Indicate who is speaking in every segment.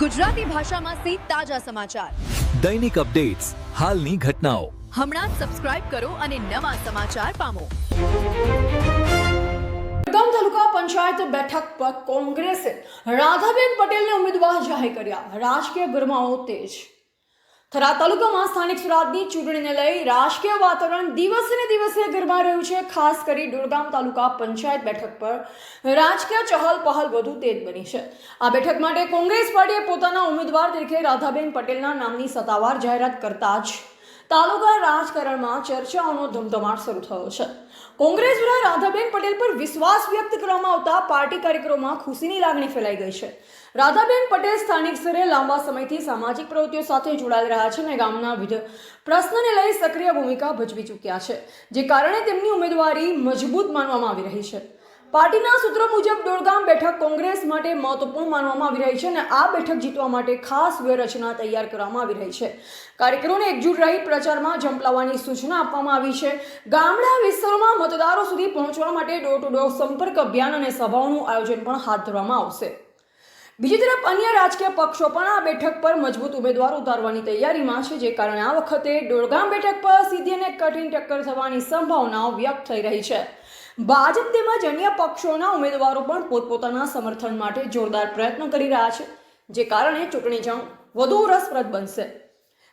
Speaker 1: ગુજરાતી ભાષામાં સે તાજા સમાચાર,
Speaker 2: દૈનિક અપડેટ્સ, હાલની ઘટનાઓ.
Speaker 1: હમણાં જ સબસ્ક્રાઇબ કરો અને નવા સમાચાર પામો.
Speaker 3: વડગામ તાલુકા પંચાયત બેઠક પર કોંગ્રેસે રાધાબેન પટેલને ઉમેદવાર જાહેર કર્યા. રાજકીય ગરમાવો તેજ. થરાદ તાલુકામાં સ્થાનિક સ્વરાજની ચૂંટણીને લઈ રાજકીય વાતાવરણ દિવસે ને દિવસે ગરમાઈ રહ્યું છે. ખાસ કરી વડગામ તાલુકા પંચાયત બેઠક પર રાજકીય ચહલ પહલ વધુ તેજ બની છે. આ બેઠક માટે કોંગ્રેસ પાર્ટીએ પોતાના ઉમેદવાર તરીકે રાધાબેન પટેલના નામની સત્તાવાર જાહેરાત કરતા જ તાલુકા રાજકારણમાં ચર્ચાઓનો ધમધમાટ શરૂ થયો છે. કોંગ્રેસ દ્વારા રાધાબેન પટેલ પર વિશ્વાસ વ્યક્ત કરવામાં આવતા પાર્ટી કાર્યકરોમાં ખુશીની લાગણી ફેલાઈ ગઈ છે. રાધાબેન પટેલ સ્થાનિક સ્તરે લાંબા સમયથી સામાજિક પ્રવૃત્તિઓ સાથે જોડાયેલા રહ્યા છે અને ગામના વિવિધ પ્રશ્નને લઈ સક્રિય ભૂમિકા ભજવી ચૂક્યા છે, જે કારણે તેમની ઉમેદવારી મજબૂત માનવામાં આવી રહી છે. પાર્ટીના સૂત્રો મુજબ વડગામ બેઠક કોંગ્રેસ માટે મહત્વપૂર્ણ માનવામાં આવી રહી છે અને આ બેઠક જીતવા માટે ખાસ વ્યૂહરચના તૈયાર કરવામાં આવી રહી છે. કાર્યકરોને એકજૂટ રહી પ્રચારમાં ઝંપલાવવાની સૂચના આપવામાં આવી છે. ગામડા વિસ્તારોમાં મતદારો સુધી પહોંચવા માટે ડોર ટુ ડોર સંપર્ક અભિયાન અને સભાઓનું આયોજન પણ હાથ ધરવામાં આવશે. બીજી તરફ અન્ય રાજકીય પક્ષો પણ આ બેઠક પર મજબૂત ઉમેદવાર ઉતારવાની તૈયારીમાં છે, જે કારણે આ વખતે વડગામ બેઠક પર સીધી અને કઠિન ટક્કર થવાની સંભાવનાઓ વ્યક્ત થઈ રહી છે. ભાજપ તેમજ અન્ય પક્ષોના ઉમેદવારો પણ પોતપોતાના સમર્થન માટે જોરદાર પ્રયત્નો કરી રહ્યા છે, જે કારણે ચૂંટણી જંગ વધુ રસપ્રદ બનશે.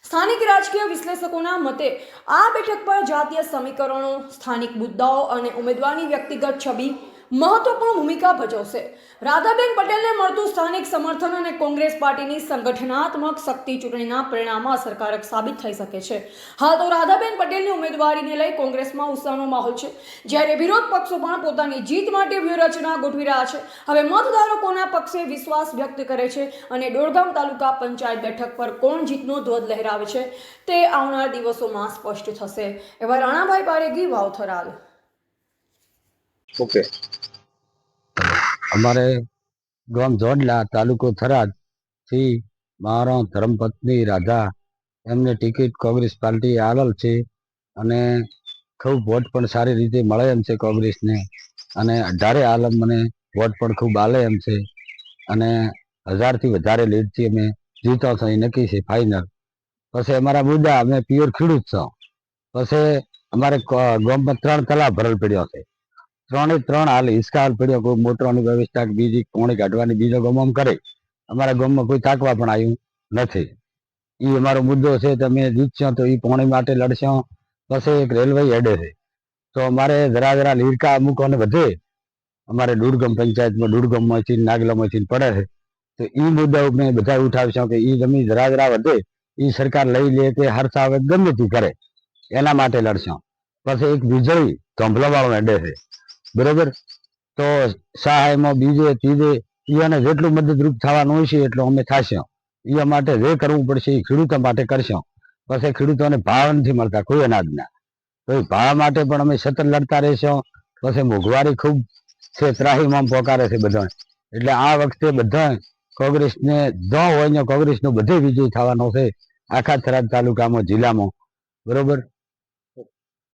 Speaker 3: સ્થાનિક રાજકીય વિશ્લેષકોના મતે આ બેઠક પર જાતીય સમીકરણો, સ્થાનિક મુદ્દાઓ અને ઉમેદવારની વ્યક્તિગત છબી મહત્વપૂર્ણ ભૂમિકા ભજવશે. રાધાબેન પટેલને મળતું સ્થાનિક સમર્થન અને કોંગ્રેસ પાર્ટીની સંગઠનાત્મક શક્તિ ચૂંટણીના પરિણામમાં અસરકારક સાબિત થઈ શકે છે. હાલ તો રાધાબેન પટેલની ઉમેદવારીને લઈ કોંગ્રેસમાં ઉત્સાહનો માહોલ છે, જ્યારે વિરોધ પક્ષો પણ પોતાની જીત માટે વ્યૂહરચના ગોઠવી રહ્યા છે. હવે મતદારો કોના પક્ષે વિશ્વાસ વ્યક્ત કરે છે અને વડગામ તાલુકા પંચાયત બેઠક પર કોણ જીતનો ધ્વજ લહેરાવે છે તે આવનાર દિવસોમાં સ્પષ્ટ થશે. એવા રાણાભાઈ પારેગી, વાવ, થરાદ.
Speaker 4: ઓકે, અમારે ગામ જોડલા, તાલુકો થરાદ થી મારા ધર્મપત્ની રાધા એમને ટિકિટ કોંગ્રેસ પાર્ટી આલેલ છે અને ખૂબ વોટ પણ સારી રીતે મળે એમ છે કોંગ્રેસને, અને 18 આલમ મને વોટ પણ ખૂબ આલે એમ છે અને 1000 થી વધારે લીડથી અમે જીતો છો એ નક્કી છે, ફાઇનલ. પછી અમારા મુદ્દા, અમે પ્યોર ખેડૂત છો. પછી અમારે ગામમાં 3 તલાવ ભરેલ પડ્યો છે, 3 હાલ હિસકા પડ્યો. કોઈ મોટરની વ્યવસ્થા બીજી કોણી કાઢવાની બીજો ગામમાં કરે, અમારા ગામમાં કોઈ તાકવા પણ આવ્યું નથી. એ અમારો મુદ્દો છે. તમે જીતશો તો એ પોણી માટે લડશો. પછી એક રેલવે હેડે છે, તો અમારે જરા લીરકા અમુકોને વધે. અમારે દુર્ગમ પંચાયતમાં દુર્ગમમાંથી નાગલામાંથી પડે છે, તો એ મુદ્દા મેં બધા ઉઠાવશો કે એ જમીન જરા વધે એ સરકાર લઈ લે કે હરસાવે ગમે તે કરે, એના માટે લડશો. પછી એક વીજળી ધોંભલાવાળો હેડે છે, બરોબર. તો સહાયમાં બીજે ત્રીજે એને જેટલું મદદરૂપ થવાનું હોય છે એટલું અમે થશે. એ માટે જે કરવું પડશે એ ખેડૂતો માટે કરશું. પછી ખેડૂતોને ભાવ નથી મળતા કોઈ અનાજના, તો એ ભાવ માટે પણ અમે સતત લડતા રહેશું. પછી મોંઘવારી ખૂબ છે, ત્રાહીમામ પોકારે છે બધા. એટલે આ વખતે બધા કોંગ્રેસને જો હોય ને કોંગ્રેસનો બધે વિજય થવાનો છે આખા થરાદ તાલુકામાં, જિલ્લામાં, બરોબર.